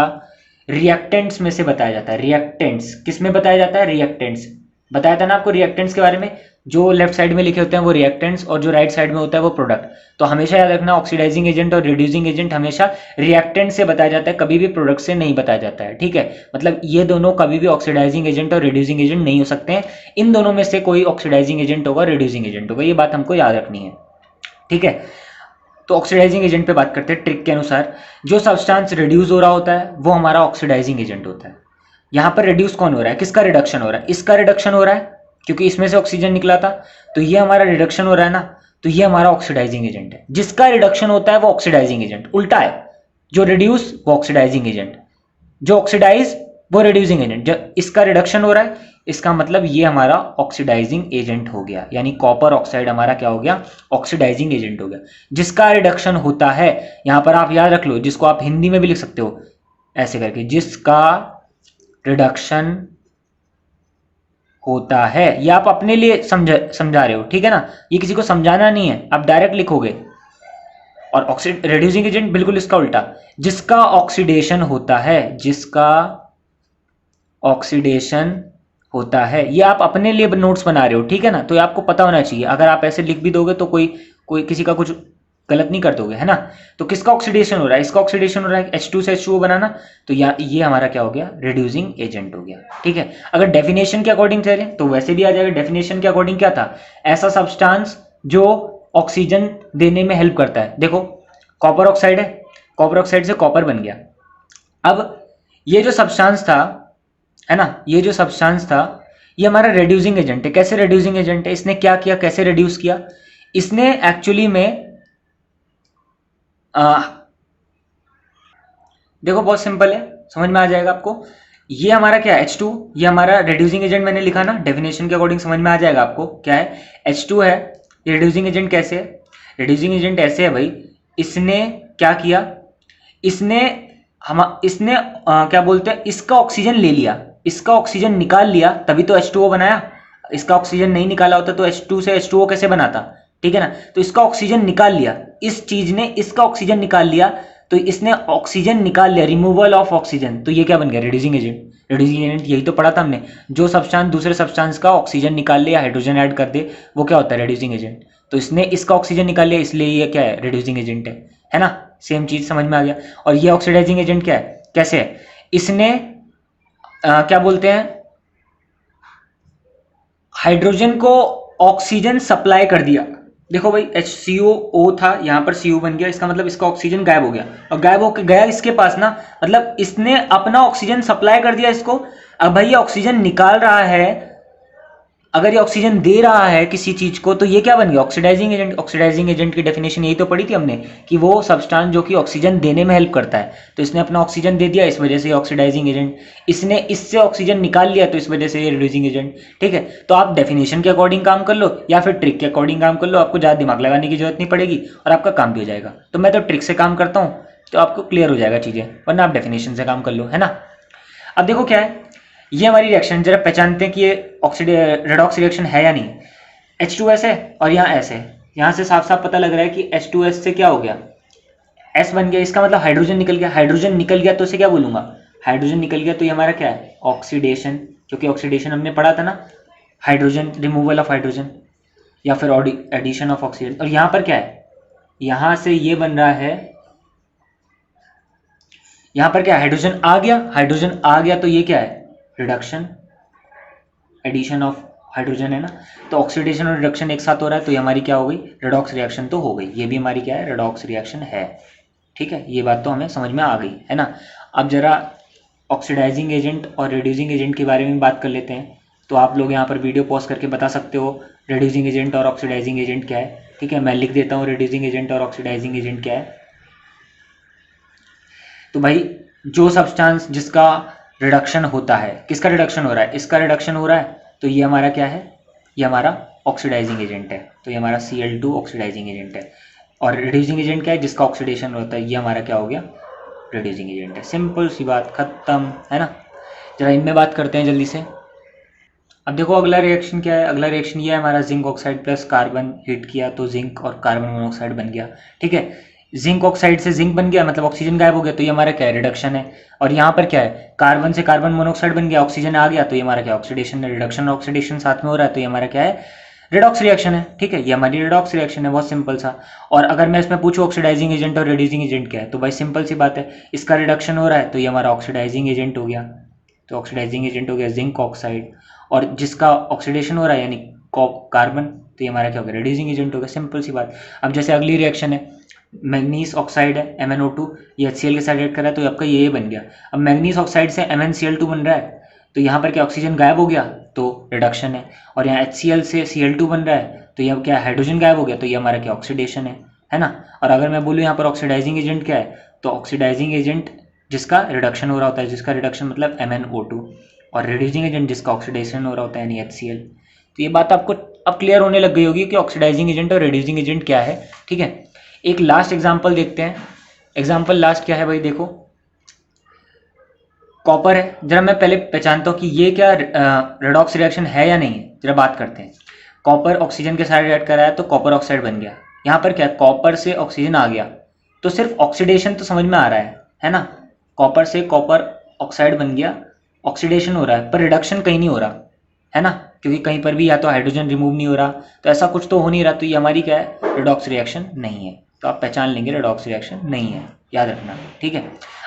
S1: रिएक्टेंट्स में से बताया जाता है। रिएक्टेंट्स किस में बताया जाता है, रिएक्टेंट्स। बताया था ना आपको रिएक्टेंट्स के बारे में, जो लेफ्ट साइड में लिखे होते हैं वो रिएक्टेंट्स और जो राइट साइड में होता है वो प्रोडक्ट। तो हमेशा याद रखना ऑक्सीडाइजिंग एजेंट और रिड्यूसिंग एजेंट हमेशा रिएक्टेंट से बताया जाता है, कभी भी प्रोडक्ट से नहीं बताया जाता है। ठीक है, मतलब ये दोनों कभी भी ऑक्सीडाइजिंग एजेंट और रिड्यूसिंग एजेंट नहीं हो सकते हैं, इन दोनों में से कोई ऑक्सीडाइजिंग एजेंट होगा, रिड्यूसिंग एजेंट होगा, ये बात हमको याद रखनी है। ठीक है, तो ऑक्सीडाइजिंग एजेंट पे बात करते हैं। ट्रिक के अनुसार जो सब्सटेंस रिड्यूस हो रहा होता है वो हमारा ऑक्सीडाइजिंग एजेंट होता है। यहाँ पर रिड्यूस कौन हो रहा है, किसका रिडक्शन हो रहा है, इसका रिडक्शन हो रहा है क्योंकि इसमें से ऑक्सीजन निकला था, तो ये हमारा रिडक्शन हो रहा है ना, तो ये हमारा ऑक्सीडाइजिंग एजेंट है। जिसका रिडक्शन होता है वो ऑक्सीडाइजिंग एजेंट, उल्टा है, जो रिड्यूस वो ऑक्सीडाइजिंग एजेंट, जो ऑक्सीडाइज वो रिड्यूसिंग एजेंट। जब इसका रिडक्शन हो रहा है इसका मतलब ये हमारा ऑक्सीडाइजिंग एजेंट हो गया, यानी कॉपर ऑक्साइड हमारा क्या हो गया, ऑक्सीडाइजिंग एजेंट हो गया। जिसका रिडक्शन होता है, यहां पर आप याद रख लो, जिसको आप हिंदी में भी लिख सकते हो ऐसे करके, जिसका रिडक्शन होता है, ये आप अपने लिए समझा रहे हो, ठीक है ना, ये किसी को समझाना नहीं है, आप डायरेक्ट लिखोगे। और रिड्यूसिंग एजेंट बिल्कुल इसका उल्टा, जिसका ऑक्सीडेशन होता है, जिसका ऑक्सीडेशन होता है, ये आप अपने लिए नोट्स बना रहे हो, ठीक है ना, तो ये आपको पता होना चाहिए। अगर आप ऐसे लिख भी दोगे तो कोई किसी का कुछ गलत नहीं कर दोगे, है ना। तो किसका ऑक्सीडेशन हो रहा है, इसका ऑक्सीडेशन हो रहा है H2 से H2O बनाना, तो ये हमारा क्या हो गया, रिड्यूसिंग एजेंट हो गया, ठीक है। अगर डेफिनेशन के अकॉर्डिंग चलें तो वैसे भी आ जाएगा। डेफिनेशन के अकॉर्डिंग क्या था, ऐसा सब्सटेंस जो ऑक्सीजन देने में हेल्प करता है। देखो कॉपर ऑक्साइड है, कॉपर ऑक्साइड से कॉपर बन गया। अब ये जो सब्सटेंस था, है ना, ये जो सब्सटेंस था ये हमारा रिड्यूसिंग एजेंट है। कैसे रिड्यूसिंग एजेंट है, इसने क्या किया, कैसे रिड्यूस किया, इसने एक्चुअली में देखो बहुत सिंपल है, समझ में आ जाएगा आपको। ये हमारा क्या है H2, ये हमारा रिड्यूसिंग एजेंट मैंने लिखा ना, डेफिनेशन के अकॉर्डिंग समझ में आ जाएगा आपको क्या है, H2 है। ये रिड्यूसिंग एजेंट कैसे है, रिड्यूसिंग एजेंट ऐसे है भाई, इसने क्या किया, इसने क्या बोलते हैं, इसका ऑक्सीजन ले लिया, इसका ऑक्सीजन निकाल लिया, तभी तो H2O बनाया। इसका ऑक्सीजन नहीं निकाला होता तो H2 से H2O कैसे बनाता, ठीक है ना। तो इसका ऑक्सीजन निकाल लिया, इस चीज ने इसका ऑक्सीजन निकाल लिया, तो इसने ऑक्सीजन निकाल लिया, रिमूवल ऑफ ऑक्सीजन, तो ये क्या बन गया, रिड्यूसिंग एजेंट। रिड्यूसिंग एजेंट यही तो पढ़ा था हमने, जो सब्सटेंस दूसरे सब्सटेंस का ऑक्सीजन निकाल ले या हाइड्रोजन ऐड कर दे, वो क्या होता है, रिड्यूसिंग एजेंट। तो इसने इसका ऑक्सीजन निकाल लिया, इसलिए ये क्या है, रिड्यूसिंग एजेंट है ना। सेम चीज समझ में आ गया। और ये ऑक्सीडाइजिंग एजेंट क्या है, कैसे है, इसने क्या बोलते हैं, हाइड्रोजन को ऑक्सीजन सप्लाई कर दिया। देखो भाई HCOO था, यहाँ पर CO बन गया, इसका मतलब इसका ऑक्सीजन गायब हो गया, और गायब होकर गया इसके पास ना, मतलब इसने अपना ऑक्सीजन सप्लाई कर दिया इसको। अब भाई ये ऑक्सीजन निकाल रहा है, अगर ये ऑक्सीजन दे रहा है किसी चीज को, तो ये क्या बन गया, ऑक्सीडाइजिंग एजेंट। ऑक्सीडाइजिंग एजेंट की डेफिनेशन यही तो पढ़ी थी हमने, कि वो सब्सटेंस जो कि ऑक्सीजन देने में हेल्प करता है। तो इसने अपना ऑक्सीजन दे दिया, इस वजह से ऑक्सीडाइजिंग एजेंट। इसने इससे ऑक्सीजन निकाल लिया, तो इस वजह से ये रिड्यूसिंग एजेंट, ठीक है। तो आप डेफिनेशन के अकॉर्डिंग काम कर लो या फिर ट्रिक के अकॉर्डिंग काम कर लो, आपको ज़्यादा दिमाग लगाने की जरूरत नहीं पड़ेगी और आपका काम भी हो जाएगा। तो मैं तो ट्रिक से काम करता हूँ, तो आपको क्लियर हो जाएगा चीज़ें, वरना आप डेफिनेशन से काम कर लो, है ना। अब देखो क्या है, ये हमारी रिएक्शन जरा पहचानते हैं कि ये रेडॉक्स रिएक्शन है या नहीं। H2S है और यहाँ S है, यहाँ से साफ साफ पता लग रहा है कि H2S से क्या हो गया, S बन गया, इसका मतलब हाइड्रोजन निकल गया। हाइड्रोजन निकल गया तो उसे क्या बोलूंगा, हाइड्रोजन निकल गया, तो ये हमारा क्या है, ऑक्सीडेशन, क्योंकि ऑक्सीडेशन हमने पढ़ा था ना, हाइड्रोजन, रिमूवल ऑफ हाइड्रोजन या फिर एडिशन ऑफ ऑक्सीजन। और यहाँ पर क्या है, यहाँ से ये बन रहा है, यहाँ पर क्या है, हाइड्रोजन आ गया, हाइड्रोजन आ गया, तो ये क्या है, रिडक्शन, एडिशन ऑफ हाइड्रोजन, है ना। तो ऑक्सीडेशन और रिडक्शन एक साथ हो रहा है, तो ये हमारी क्या हो गई, रेडॉक्स रिएक्शन तो हो गई। ये भी हमारी क्या है, रेडॉक्स रिएक्शन है, ठीक है। ये बात तो हमें समझ में आ गई, है ना। अब जरा ऑक्सीडाइजिंग एजेंट और रिड्यूसिंग एजेंट के बारे में बात कर लेते हैं। तो आप लोग यहाँ पर वीडियो पॉज करके बता सकते हो रिड्यूसिंग एजेंट और ऑक्सीडाइजिंग एजेंट क्या है, ठीक है। मैं लिख देता हूँ रिड्यूसिंग एजेंट और ऑक्सीडाइजिंग एजेंट क्या है। तो भाई जो सब्सटेंस जिसका रिडक्शन होता है, किसका रिडक्शन हो रहा है, इसका रिडक्शन हो रहा है, तो ये हमारा क्या है, ये हमारा ऑक्सीडाइजिंग एजेंट है। तो ये हमारा Cl2 ऑक्सीडाइजिंग एजेंट है। और रिड्यूसिंग एजेंट क्या है, जिसका ऑक्सीडेशन होता है, ये हमारा क्या हो गया, रिड्यूसिंग एजेंट है। सिंपल सी बात, खत्म, है ना। जरा इनमें बात करते हैं जल्दी से। अब देखो अगला रिएक्शन क्या है, अगला रिएक्शन ये है हमारा, zinc oxide plus carbon heat किया तो जिंक और कार्बन मोनोऑक्साइड बन गया, ठीक है। जिंक ऑक्साइड से जिंक बन गया, मतलब ऑक्सीजन गायब हो गया, तो ये हमारा क्या है, रिडक्शन है। और यहाँ पर क्या है, कार्बन से कार्बन मोनोऑक्साइड बन गया, ऑक्सीजन आ गया, तो ये हमारा क्या, ऑक्सीडेशन है। रिडक्शन और ऑक्सीडेशन साथ में हो रहा है, तो ये हमारा क्या है, रेडॉक्स रिएक्शन है, ठीक है। ये हमारी रेडॉक्स रिएक्शन है, बहुत सिंपल सा। और अगर मैं इसमें पूछूं ऑक्सीडाइजिंग एजेंट और रिड्यूसिंग एजेंट क्या है, तो भाई सिंपल सी बात है, इसका रिडक्शन हो रहा है, तो ये हमारा ऑक्सीडाइजिंग एजेंट हो गया। तो ऑक्सीडाइजिंग एजेंट हो गया जिंक ऑक्साइड, और जिसका ऑक्सीडेशन हो रहा है यानी कार्बन, तो ये हमारा क्या हो गया, रिड्यूसिंग एजेंट हो गया। सिंपल सी बात। अब जैसे अगली रिएक्शन है, मैग्नीज ऑक्साइड है MnO2, ये HCl के साथ रिएक्ट कर रहा है, तो आपका ये बन गया। अब मैग्नीज ऑक्साइड से MnCl2 बन रहा है, तो यहाँ पर क्या ऑक्सीजन गायब हो गया, तो रिडक्शन है। और यहाँ HCl से Cl2 बन रहा है, तो यह क्या, हाइड्रोजन गायब हो गया, तो ये हमारा क्या, ऑक्सीडेशन है ना। और अगर मैं बोलूँ यहाँ पर ऑक्सीडाइजिंग एजेंट क्या है, तो ऑक्सीडाइजिंग एजेंट जिसका रिडक्शन हो रहा होता है, जिसका रिडक्शन मतलब MnO2, और रिड्यूसिंग एजेंट जिसका ऑक्सीडेशन हो रहा होता है यानी HCl। तो ये बात आपको अब क्लियर होने लग गई होगी कि ऑक्सीडाइजिंग एजेंट और रिड्यूसिंग एजेंट क्या है, ठीक है। एक लास्ट एग्जांपल देखते हैं। एग्जांपल लास्ट क्या है भाई, देखो कॉपर है। जरा मैं पहले पहचानता हूँ कि ये क्या रेडॉक्स रिएक्शन है या नहीं, जरा बात करते हैं। कॉपर ऑक्सीजन के साथ रिएक्ट कर रहा है, तो कॉपर ऑक्साइड बन गया। यहाँ पर क्या, कॉपर से ऑक्सीजन आ गया, तो सिर्फ ऑक्सीडेशन तो समझ में आ रहा है ना। कॉपर से कॉपर ऑक्साइड बन गया, ऑक्सीडेशन हो रहा है, पर रिडक्शन कहीं नहीं हो रहा, है ना, क्योंकि कहीं पर भी या तो हाइड्रोजन रिमूव नहीं हो रहा, तो ऐसा कुछ तो हो नहीं रहा, तो ये हमारी क्या है, रेडॉक्स रिएक्शन नहीं है, तो आप पहचान लेंगे रेडॉक्स रिएक्शन नहीं है, याद रखना, ठीक है।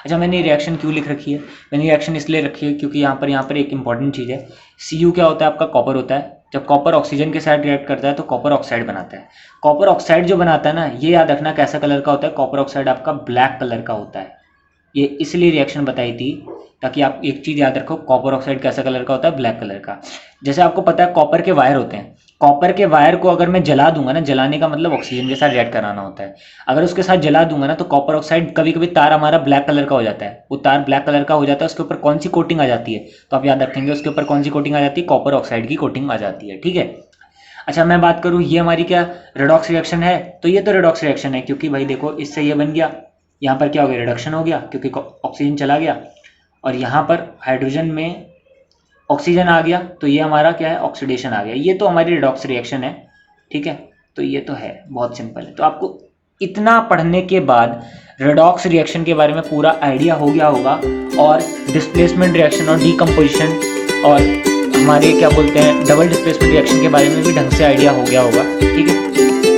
S1: अच्छा, मैंने रिएक्शन क्यों लिख रखी है? मैंने रिएक्शन इसलिए रखी है क्योंकि यहाँ पर एक इंपॉर्टेंट चीज़ है। Cu क्या होता है? आपका कॉपर होता है। जब कॉपर ऑक्सीजन के साथ रिएक्ट करता है तो कॉपर ऑक्साइड बनाता है। कॉपर ऑक्साइड जो बनाता है ना, ये याद रखना कैसा कलर का होता है? कॉपर ऑक्साइड आपका ब्लैक कलर का होता है। ये इसलिए रिएक्शन बताई थी ताकि आप एक चीज़ याद रखो, कॉपर ऑक्साइड कैसा कलर का होता है? ब्लैक कलर का। जैसे आपको पता है कॉपर के वायर होते हैं, कॉपर के वायर को अगर मैं जला दूंगा ना, जलाने का मतलब ऑक्सीजन के साथ रिएक्ट कराना होता है, अगर उसके साथ जला दूंगा ना तो कॉपर ऑक्साइड कभी कभी तार हमारा ब्लैक कलर का हो जाता है। वो तार ब्लैक कलर का हो जाता है, उसके ऊपर कौन सी कोटिंग आ जाती है? तो आप याद रखेंगे उसके ऊपर कौन सी कोटिंग आ जाती है? कॉपर ऑक्साइड की कोटिंग आ जाती है, ठीक है। अच्छा, मैं बात करूँ ये हमारी क्या रेडॉक्स रिएक्शन है? तो ये तो रेडॉक्स रिएक्शन है क्योंकि भाई देखो इससे ये बन गया, यहाँ पर क्या हो गया? रिडक्शन हो गया क्योंकि ऑक्सीजन चला गया, और यहाँ पर हाइड्रोजन में ऑक्सीजन आ गया, तो ये हमारा क्या है? ऑक्सीडेशन आ गया। ये तो हमारी रेडॉक्स रिएक्शन है, ठीक है। तो ये तो है, बहुत सिंपल है। तो आपको इतना पढ़ने के बाद रेडॉक्स रिएक्शन के बारे में पूरा आइडिया हो गया होगा, और डिस्प्लेसमेंट रिएक्शन और डीकम्पोजिशन और हमारे क्या बोलते हैं डबल डिस्प्लेसमेंट रिएक्शन के बारे में भी ढंग से आइडिया हो गया होगा, ठीक है।